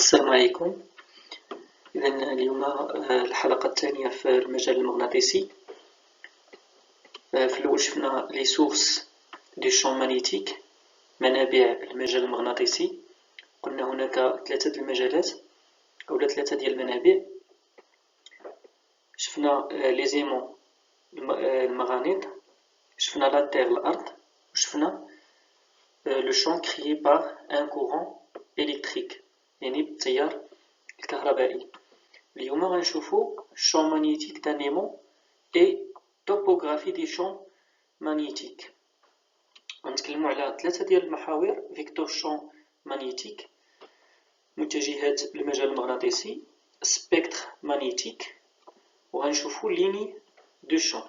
السلام عليكم. إذن اليوم الحلقة الثانية في المجال المغناطيسي. في الأول شفنا لي سورس دي شون مانيتيك، منابع المجال المغناطيسي. قلنا هناك ثلاثة المجالات أو ثلاثة ديال المنابع. شفنا لي زيمون المغانيط، شفنا لا تير الأرض، وشفنا لو شون كريي بار ان كورون إلكتريك، يعني بالتيار الكهربائي. اليوم غنشوفو الشون مانيتيك دان ايمون اي توبوغرافي دي شون مانيتيك. غنتكلمو على ثلاثة ديال المحاور: فيكتور شون مانيتيك، متجهات المجال المغناطيسي، سبيكتر مانيتيك، وغنشوفو ليني دو شون.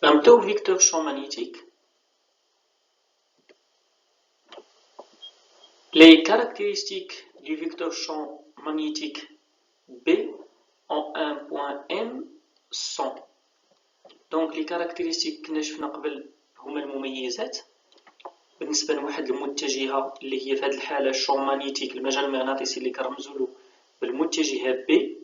غنبداو فيكتور شون مانيتيك. Les caractéristiques du vecteur champ magnétique B en un point M sont. Donc les caractéristiques كنا شفنا قبل هما المميزات بالنسبة لواحد المتجهة اللي هي في هذه الحالة الشون مانيتيك، المجال المغناطيسي اللي كنرمزولو بالمتجهة B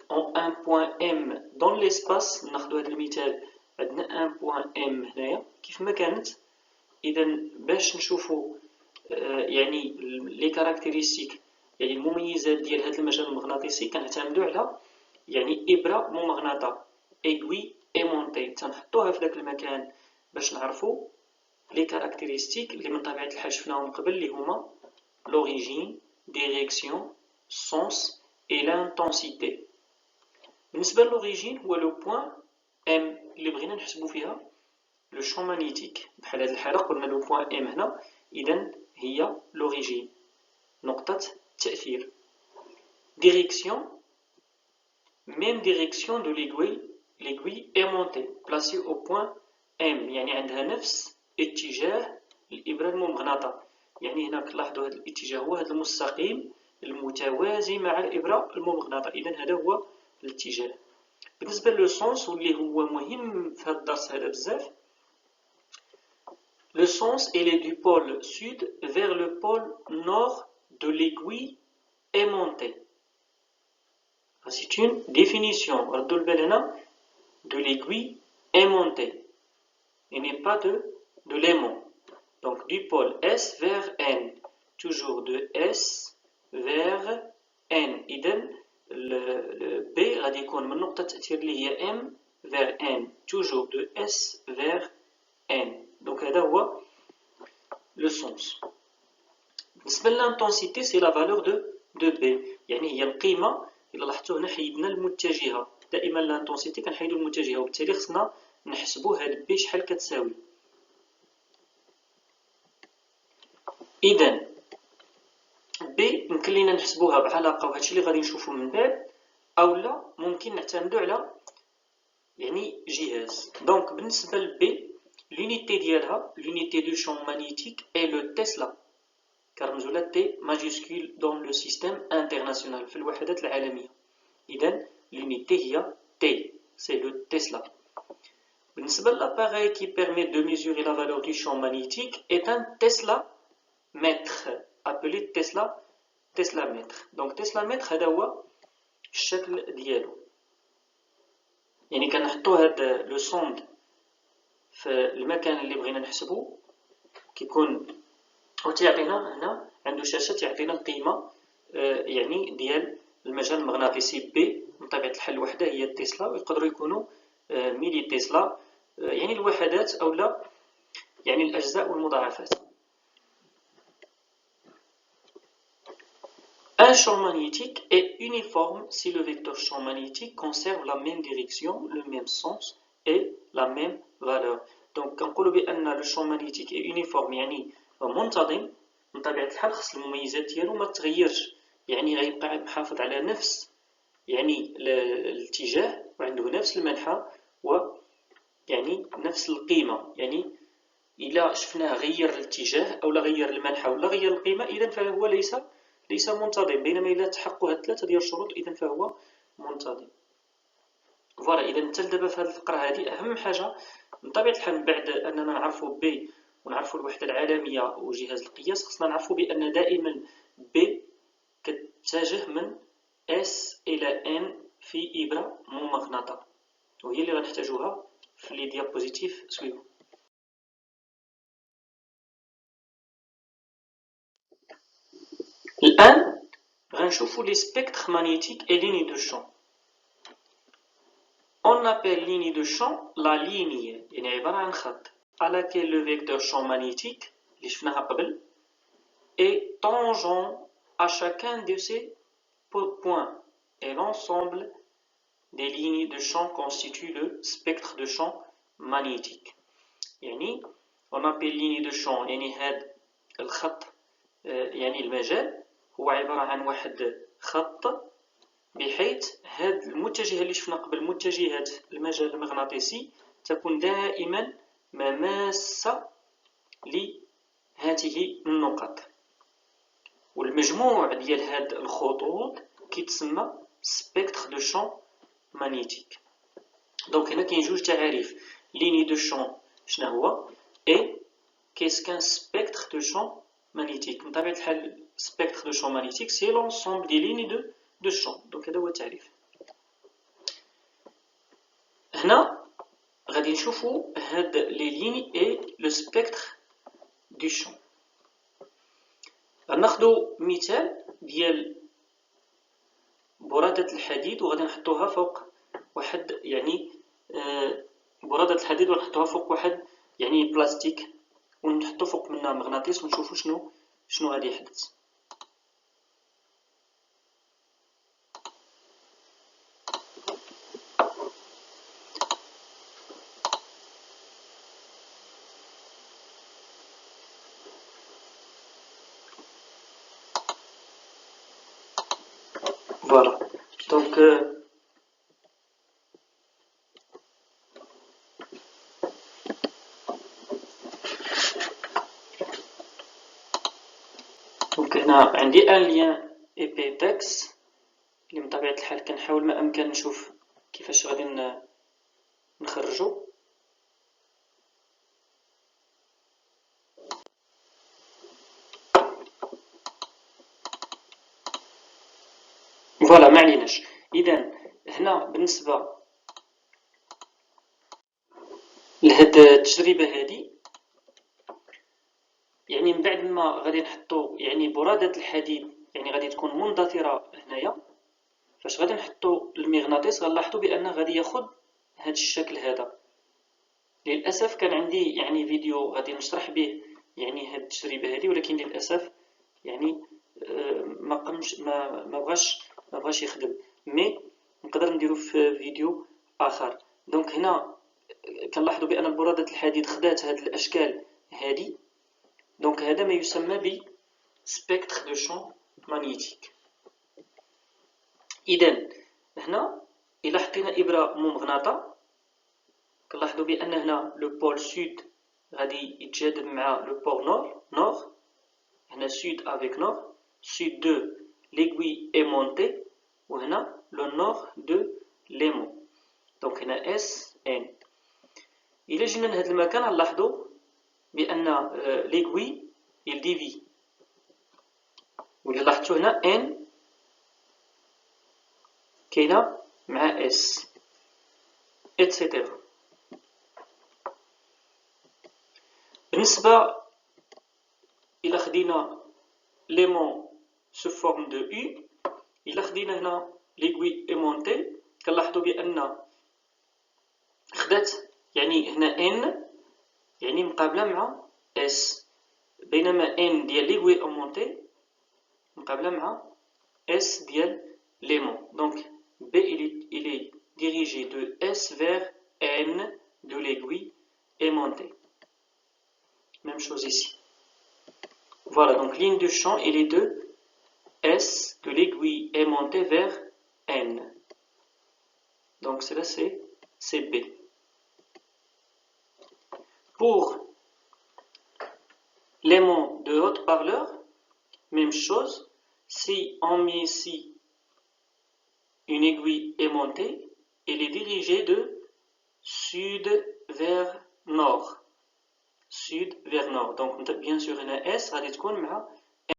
en un point M dans l'espace. ناخدو هذا المثال، عندنا un point M هنايا كيف ما كانت. إذا باش نشوفو يعني لي كاركتيرستيك، يعني المميزات ديال هذا المجال المغناطيسي، كنعتمدو على يعني ابره ممغنطه ايغوي ايمونتي، تنحطوها في داك المكان باش نعرفو لي كاركتيرستيك اللي من طبيعه الحال شفناهم قبل، اللي هما لوريجين، ديريكسيون، سونس اي لانتونسيتي. بالنسبه لوريجين هو لو بوين ام اللي بغينا نحسبو فيها لو شون مانيتيك. بحال هاد الحاله قلنا لو بوين ام هنا، اذا هي لوريجين، نقطة التأثير. ديريكسيون، même direction de l'aiguille aimantée placée au point M، يعني عندها نفس اتجاه الإبرة الممغنطة. يعني هنا كنلاحظوا هذا الاتجاه هو هذا المستقيم المتوازي مع الإبرة الممغنطة، إذا هذا هو الاتجاه. بالنسبة للسونس واللي هو مهم في هذا الدرس هذا بزاف، le sens il est du pôle sud vers le pôle nord de l'aiguille aimantée. C'est une définition de l'aiguille aimantée et n'est pas de l'aimant. Donc du pôle S vers N, toujours de S vers N. إذن B غادي يكون من نقطة التأثير اللي هي M vers N, toujours de S vers N. Donc هذا هو le sens. بالنسبة للانتونسيتي سي لا فالور دو بي، يعني هي القيمة. إلا لاحظتوا هنا حيدنا المتجهة، دائما لانتونسيتي كنحيدو المتجهة، وبالتالي خصنا نحسبو هاد بي شحال كتساوي. إذا بي يمكن لينا نحسبوها بعلاقة، وهادشي اللي غادي نشوفو من بعد، أولا ممكن نعتمدو على يعني جهاز. دونك بالنسبة لبي l'unité ديالها l'unité du champ magnétique est le Tesla، كنرمزو لها T majuscule dans le système international في الوحدات العالمية. إذن l'unité هي T، c'est le Tesla. بالنسبة l'appareil qui permet de mesurer la valeur du champ magnétique est un Tesla mètre appelé Tesla mètre. Donc Tesla mètre هذا هو الشكل ديالو، يعني كنحطو هاد لو سوند في المكان اللي بغينا نحسبو، كيكون وتيعطينا هنا عنده شاشة تعطينا القيمة يعني ديال المجال المغناطيسي بي. من طبيعة الحال الوحدة هي تسلا، ويقدروا يكونوا ميلي تسلا، يعني الوحدات أو لا يعني الأجزاء والمضاعفات. Un champ magnétique est uniforme si le vecteur champ magnétique conserve la même direction, le même sens et la même valeur. Donc كنقولوا بأن le champ magnétique est uniforme يعني منتظم. من طبيعة الحال خص المميزات ديالو ما تغيرش، يعني غيبقى محافظ على نفس يعني الاتجاه، وعنده نفس المنحى و يعني نفس القيمة. يعني إلا شفناه غير الاتجاه أو لا غير المنحى ولا غير القيمة، إذا فهو ليس منتظم. بينما إذا تحقق هاد ثلاثة ديال الشروط إذا فهو منتظم. فوالا، إذا حتى دابا في هاد الفقرة هادي أهم حاجة بطبيعة الحال بعد أننا نعرفوا B ونعرفوا الوحدة العالمية وجهاز القياس، خصنا نعرفوا بأن دائما B كتتجه من S إلى N في إبرة ممغنطة، وهي اللي غنحتاجوها في لي ديابوزيتيف سويفون. الآن غنشوفوا لي سبيكتر مانيتيك et lignes de champ. On appelle ligne de champ la ligne يعني عبارة عن خط à laquelle le vecteur champ magnétique اللي شفناها قبل est tangent à chacun de ces points et l'ensemble des lignes de champ constitue le spectre de champ magnétique. يعني on appelle ligne de champ يعني هذا الخط يعني المجال هو عبارة عن واحد خط بحيث هاد المتجهة اللي شفنا قبل متجهات المجال المغناطيسي تكون دائما مماسة لهذه النقط، والمجموع ديال هاد الخطوط كيتسمى سبيكتر دو شون مانيتيك. دونك هنا كاين جوج تعاريف، ليني دو شون شنو هو اي كيس كان سبيكتر دو شون magnétique. من طبيعة الحال spectre de champ magnétique c'est l'ensemble des lignes de champ. donc هذا هو التعريف. هنا غادي نشوفوا هاد لي lignes et le spectre du champ. غناخدو مثال ديال برادة الحديد وغادي نحطوها فوق واحد يعني برادة الحديد ونحطوها فوق واحد يعني بلاستيك ونحطو فوق منها مغناطيس ونشوفو شنو غادي يحدث. فوالا دونك هنا عندي ان لين ايبيتكس اللي من طبيعة الحال كنحاول ما امكن نشوف كيفاش غادي نخرجو. فوالا ما عليناش. اذا هنا بالنسبة لهاد التجربة هادي يعني من بعد ما غادي نحطو يعني برادة الحديد يعني غادي تكون مندثرة هنايا، فاش غادي نحطو المغناطيس غنلاحظوا بان غادي ياخد هاد الشكل هذا. للاسف كان عندي يعني فيديو غادي نشرح به يعني هاد التجربه هذه، ولكن للاسف يعني ما بغاش يخدم، مي نقدر نديرو في فيديو اخر. دونك هنا كنلاحظوا بان برادة الحديد خدات هاد الاشكال هذه، دونك هذا ما يسمى ب spectre de champ magnétique. اذا هنا الى حطينا ابره ممغناطه كنلاحظوا بان هنا لو بول سود غادي يتجاذب مع لو بول نور هنا سود افيك نور سود دو l'aiguille est montée وهنا لو نور دو ليمون. دونك هنا اس ان. الى جينا لهذا المكان غنلاحظوا بان l'aiguille il dévie، واللي لاحظتوا هنا ان كاينه مع اس اتسيتيرا. بالنسبة إلا خدينا ليمون سو فورم دو U، إلا خدينا هنا ليغوي ايمونتي كنلاحظوا بأن خدات يعني هنا N يعني مقابلة مع S، بينما N ديال ليغوي ايمونتي مقابلة مع S ديال ليمون. دونك B il est dirigé de S vers N de l'aiguille aimantée. Même chose ici. Voilà, donc ligne de champ, elle est de S de l'aiguille aimantée vers N. Donc cela c'est B. Pour l'aimant de haute-parleur, même chose. Si on met ici une aiguille aimantée, elle est dirigée de sud vers nord, sud vers nord. Donc bien sûr هنا S غادي تكون مع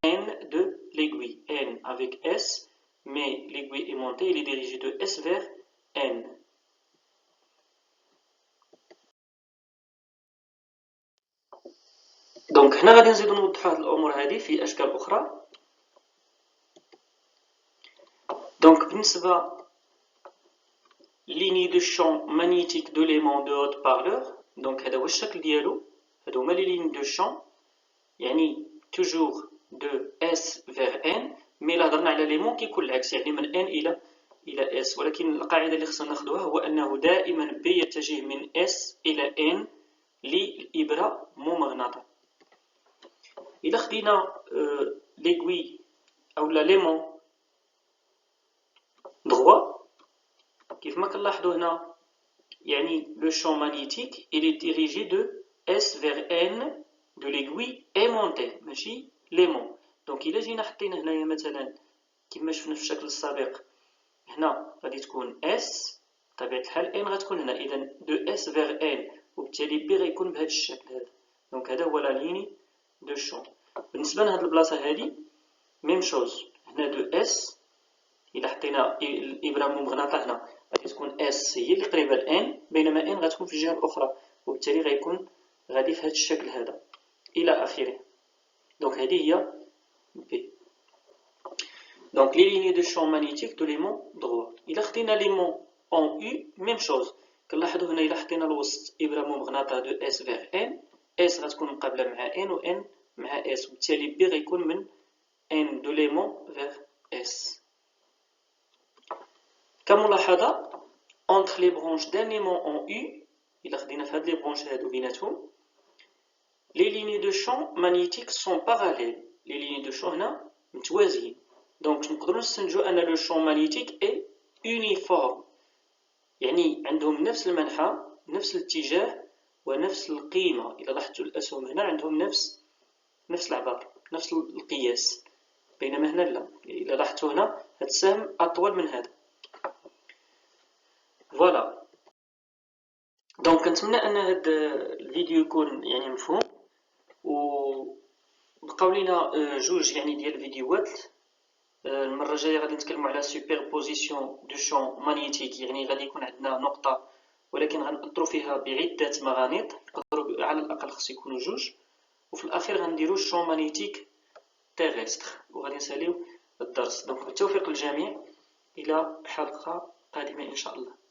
N de l'aiguille. N avec S, mais l'aiguille est montée, il est dirigé de S vers N. Donc هنا غادي نزيدو نوضحو هاد الأمور هادي في أشكال أخرى. Donc بالنسبة ligne de champ magnétique de l'aimant de haute-parleur. Donc هذا هو الشكل ديالو. هادو هما لي lignes de champ. يعني toujours de S vers N. مي إلا هضرنا على ليمون كيكون العكس، يعني من N إلى S. ولكن القاعدة اللي خصنا ناخدوها هو أنه دائما B يتجه من S إلى N لإبرة ممغناطة. إلا خدينا l'aiguille أو l'aimant droit كيف ما كنلاحظوا هنا، يعني le champ magnétique il est dirigé de S vers N de l'aiguille aimantée ماشي l'aimant. دونك إلا جينا حطينا هنايا مثلا كما شفنا في الشكل السابق، هنا غادي تكون S بطبيعة الحال N غتكون هنا، إذا de S vers N، وبالتالي B غيكون بهذا الشكل هذا. دونك هذا هو لا ليني دو شون. بالنسبة لهاد البلاصة هادي ميم شوز، هنا دو S إلا حطينا الإبرة ممغناطة هنا غادي تكون S هي اللي قريبة ل N، بينما N غتكون في الجهة الأخرى، وبالتالي غيكون غادي في هاد الشكل هذا إلى آخره. دونك هذه هي B. Donc les lignes de champ magnétique de l'aimant droit. إلا خدينا l'aimant en U même chose. كنلاحظوا هنا إلا حطينا الوسط إبرة ممغناطة دو S vers N، S غتكون مقابلة مع N و N مع S، وبالتالي B غيكون من N de l'aimant vers S. كملاحظة entre les branches d'un aimant en U، إلا خدينا في هاد لي برونش هادو بيناتهم، les lignes de champ magnétique sont parallèles. les lignes de champ هنا متوازيين. دونك نقدروا نستنتجوا أن لو champ magnétique est uniforme، يعني عندهم نفس المنحى، نفس الاتجاه ونفس القيمة. إذا لاحظتوا الأسهم هنا عندهم نفس العبار، نفس القياس، بينما هنا لا. إذا لاحظتوا هنا هاد السهم أطول من هذا. فوالا. دونك كنتمنى أن هاد الفيديو يكون يعني مفهوم، وبقاو لينا جوج يعني ديال الفيديوهات. المرة الجاية غادي نتكلموا على سوبربوزيسيون دو شون مانيتيك، يعني غادي يكون عندنا نقطة ولكن غنأثروا فيها بعدة مغانيط، يقدروا على الأقل خص يكونوا جوج، وفي الأخير غنديروا شون مانيتيك تيغستر، وغادي نساليو الدرس. دونك بالتوفيق للجميع، إلى حلقة قادمة إن شاء الله.